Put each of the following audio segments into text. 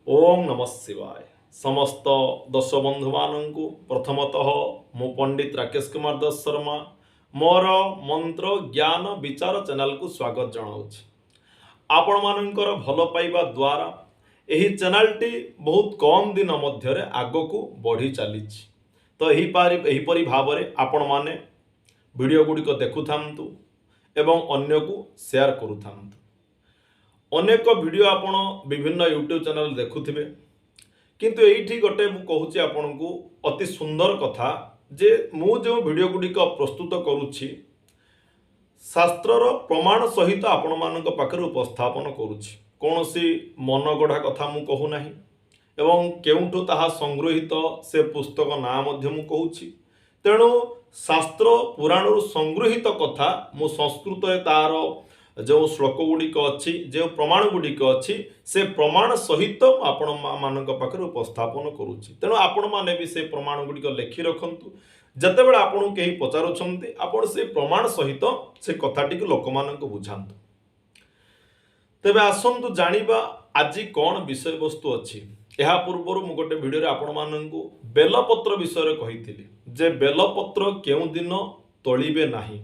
ओम नमः शिवाय। समस्त दर्शक बंधु मानू प्रथमतः मु पंडित राकेश कुमार दास शर्मा मोर मंत्र ज्ञान विचार चैनल को स्वागत जनाऊँच। आपण मानकर भल पाइबा द्वारा यही चैनलटी बहुत कम दिन मध्य आगक बढ़ी चली। तो यहीपरी भाव में आपण माने वीडियो गुड़िक देखु थांतु एवं अन्य को शेयर करू थांतु। अनेक वीडियो आपण विभिन्न यूट्यूब चैनल देखुथिबे, किंतु एठी गोटे मु कहूची आपण को अति सुंदर कथा जे मु जो वीडियो गुड़िक प्रस्तुत करुछि शास्त्रर प्रमाण सहित आपण मानक पाखरे उपस्थापन करुछि। कौनसी मनगढ़ा कथा मु कहू नाही एवं केउठु ताहा संग्रहित से पुस्तक ना मध्य मु कहूछि। तेणु शास्त्र पुराण संग्रहित कथा मु संस्कृत तार जो श्लोक गुड़िक अच्छी जो प्रमाण गुड़िक अच्छी से प्रमाण सहित आपण मानक पाखरे उपस्थापन करुछि। तेणु आपण माने भी से प्रमाण गुड़िक लेखि रखंतु। जतेबेले आपण केही पचारुछंती आपण से प्रमाण सहित से कथाटी को लोक मानक बुझांतु। तेबे आसंतु जानिबा आज कौन विषय वस्तु अच्छी। यह पूर्व मु गोटे वीडियो रे आपण मानकु बेलपत्र विषय कहिथिली जे बेलपत्र केउ दिन तोलिबे नाही।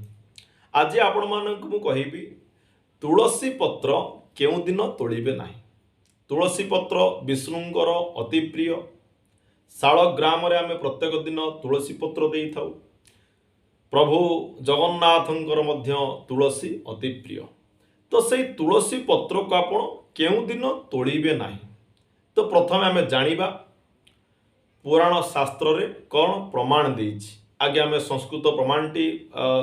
आज आपण मानकु मु कहिबी तुलसी पत्र केउ दिन तोलिबे नाही। तुलसी पत्र विष्णुंकर अति प्रिय। शालग्राम रे आमे प्रत्येक दिन तुलसी पत्र देई थाउ। प्रभु जगन्नाथंकर मध्य तुलसी अति प्रिय। तो सेई तुलसी पत्र को आपण केउ दिन तोलिबे नाही। तो प्रथमे आमे जानिबा पुराण शास्त्र रे कौन प्रमाण देइछि। आगे आमे संस्कृत प्रमाणटी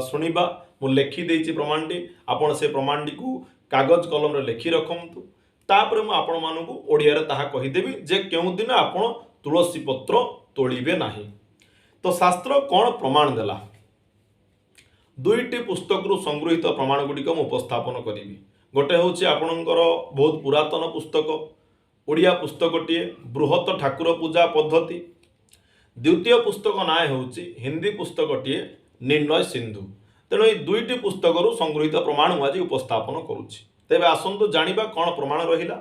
सुनिबा। मु लेखि देइछि प्रमाणटी, आपण से प्रमाणटी को कागज कलम रे लेखि रखंतु। तापर मु आपण मानकु ओडिया रे ताहा कहि देबी जे केउ दिन आपण तुलसी पत्र तोलिबे नाही। तो शास्त्र कौन प्रमाण देला दुईटी पुस्तक रु संग्रहित प्रमाण गुड़िक मु उपस्थापन करिवि। गोटे होछि आपणकर बहुत पुरातन पुस्तक ओडिया पुस्तकटीए बृहत ठाकुर पूजा पद्धति। द्वितीय पुस्तक नाय होछि हिंदी पुस्तकटीए निर्णय सिंधु। तेणु ये दुईटी पुस्तक रु संग्रहित प्रमाण आज उपस्थापन करुछि। तेबे आसंतु जानिबा कौन प्रमाण रहिला।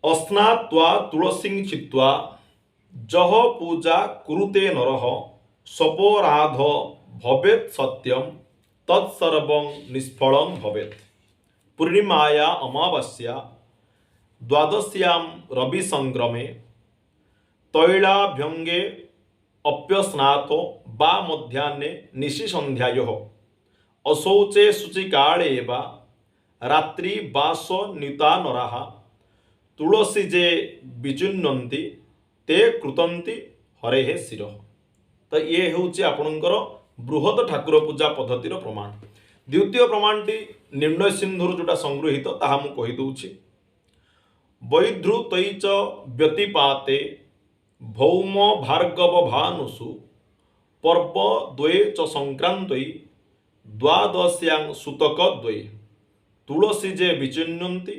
अस्नात्वा तुलसी छित्वा जह पूजा कुरुते नरः सपोराध भवेत् सत्यम तत्सर्वं निष्फलं भवेत्। पूर्णिमाया अमावास्या द्वादश्यां रवि संग्रमे तैलाभ्यंगे अप्यस्नातो बा मध्याह्ने निशि संध्यायोः अशौचे शुचिकाले वा रात्रि बास नीता नराः तुलसी जे विचुन्नन्ति ते कृतन्ति हरेः शिरः। तो ये होछि आपणकर बृहत ठाकुर पूजा पद्धतिर प्रमाण। द्वितीय प्रमाणटी निर्णय सिंधुर जोटा संग्रहित ताहा मु कहि दउछि। वैधृतैच व्यतिपाते भौम भार्गव भानुषु पर्व द्वे च संक्रांतै द्वादश्यां सुतक द्वे तुलसी जे विचिन्नन्ति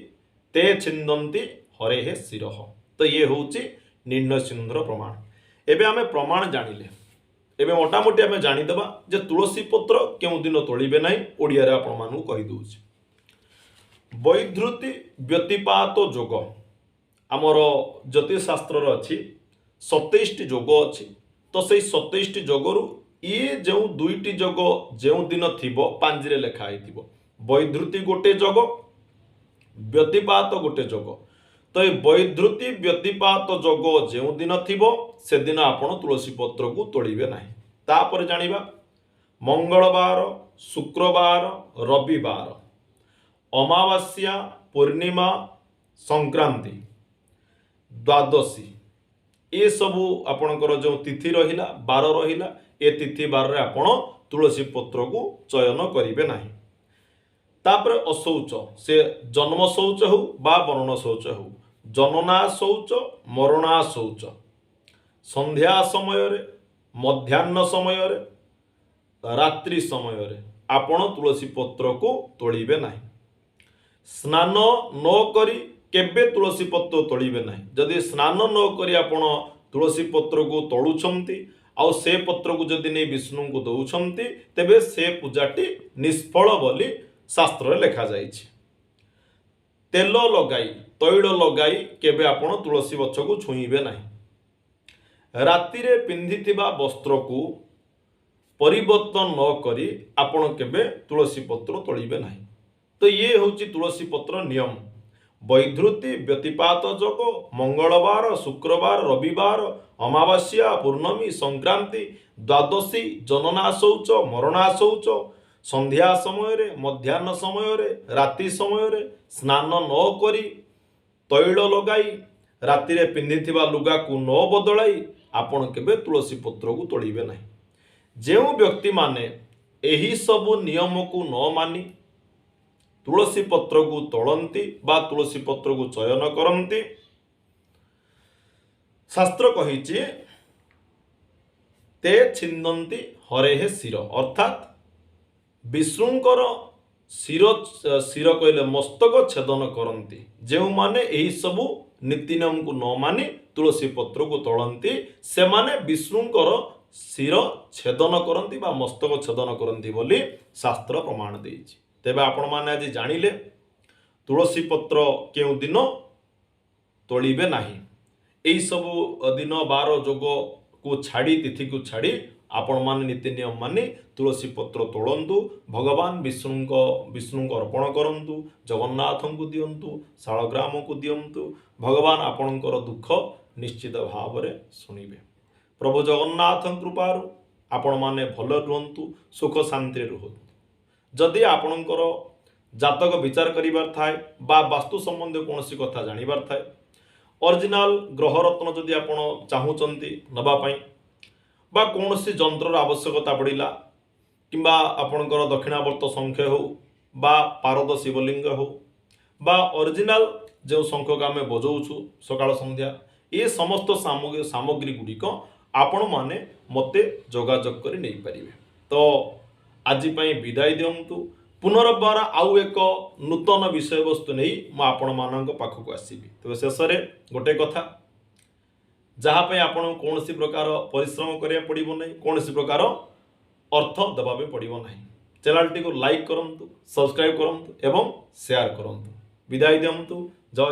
ते छिन्दन्ति हरेः शिरः। तो ये होछि निर्णय सिंधुर प्रमाण। एबे आमे प्रमाण जानिले। एबे मोटामोटी आमे जानिदेबा जे तुलसी पत्र केउ दिन तोलिबे नाही। ओडिया रे आपण मानु कहि दउछि। वैधृति व्यतिपात जोग आमर ज्योतिष शास्त्र अच्छी 27टी जोग अच्छी। तो से 27टी जोगरु ये जो दुईटी जोग जो दिन थिबो पांजिरे लेखाई थिबो। वैधृति गोटे जोग व्यतिपात गोटे जोग। तो ये वैधृति व्यतिपात जोग जो दिन थिबो से दिन आपण तुलसी पत्र को तोलिबे नाही। तापर जानिबा मंगलवार शुक्रवार रविवार अमावास्या पूर्णिमा संक्रांति द्वादशी ये सबू आपणकर जो तिथि रहिला बार रहिला ए तिथि बार रे आपण तुलसी पत्र को चयन करिवे नाही। तापर अशौच से जन्म शौच हो बा मरण शौच हो जनना शौच मरणा शौच संध्या समय रे मध्याह्न समय रे रात्रि समय रे आपण तुलसी पत्र को तोलिबे नाही। स्नान न करी केबे तुलसी पत्र तोलिबे नाही। जदि स्नान न करी आपण तुलसी पत्र को तोलुछंती आउ से पत्र को जदि नहीं विष्णु को दउछंती तेबे से पूजाटी निष्फल बोली शास्त्र रे लिखा जाइछि। तेल लगाई तैल लगाई केबे आपण तुलसी गछ को छुईबे नहीं। रातिरे पिंधिथिबा वस्त्र को परिवर्तन न करी आपण केबे तुलसी पत्र तोड़िबे नहीं। तो ये होची तुलसी पत्र नियम। वैधृति व्यतिपात जोग मंगलवार शुक्रवार रविवार अमावास्या पूर्णमी संक्रांति द्वादशी जनना शौच मरणा शौच संध्या समय रे मध्याह्न समय रे राति समय रे स्नान न करी तैल लगाई रातिरे पिंधिथिबा लुगा को न बदलाई आपण केबे तुलसी पत्र को तोड़िबे नहीं। जेउ व्यक्ति माने एही सबु नियम को न मानी तुलसी पत्र को तोड़ती बा तुलसी पत्र को चयन करती, शास्त्र कहिछि ते छिन्दन्ति हरेहे शिर, अर्थात विष्णुंकर शिर शिर कहले मस्तक छेदन करती। जो माने एही सबु नीति नियम को न मानी तुलसी पत्र को तोड़ती से माने विष्णुंकर शिर छेदन करती बा मस्तक छेदन करती बोली शास्त्र प्रमाण देइछि। तेबे आपण माने आज जानिले तुलसी पत्र केउ दिन तोड़िबे नाही। एही सबु दिन बार जोग को छाड़ी तिथि को छाड़ी आपण माने नीति नियम माने तुलसी पत्र तोड़ंतु, भगवान विष्णु को अर्पण करंतु, जगन्नाथ को दियंतु, शालग्राम को दियंतु। भगवान आपणकर दुख निश्चित भाव में शुणिबे। प्रभु जगन्नाथ कृपारु आपण माने भल रुहंतु, सुख शांति रुहंतु। जदि आपणकर जातक विचार करिबार थाए बा वास्तु संबंधी कोनोसी कथा जानिबार थाए, ओरिजिनल ग्रह रत्न जदि आपण चाहुचंती नबा पई बा कोनोसी जंत्रर आवश्यकता पड़िला किंबा आपणकर दक्षिणावर्त संख्य हो बा पारद शिवलिंग हो बा ओरिजिनल जो शंख को आम बजाऊँ सकाळ संध्या, ये समस्त सामग्री गुड़िक आपण माने मते जोगाजोग कर नहीं पारे। तो आज पई विदाय दियंतु। पुनर्बार आउ एक नूतन विषय वस्तु नहीं मु आपण मानक पाखक आसीबी। तो शेष रे गोटे कथा, जहाँ पे आपण कौन प्रकार परिश्रम करिया पड़िबो नहीं, कौन प्रकार अर्थ देवा पड़िबो नहीं। चैनल टी को लाइक करंतु, सब्सक्राइब करंतु एवं शेयर करंतु। विदाय दियंतु।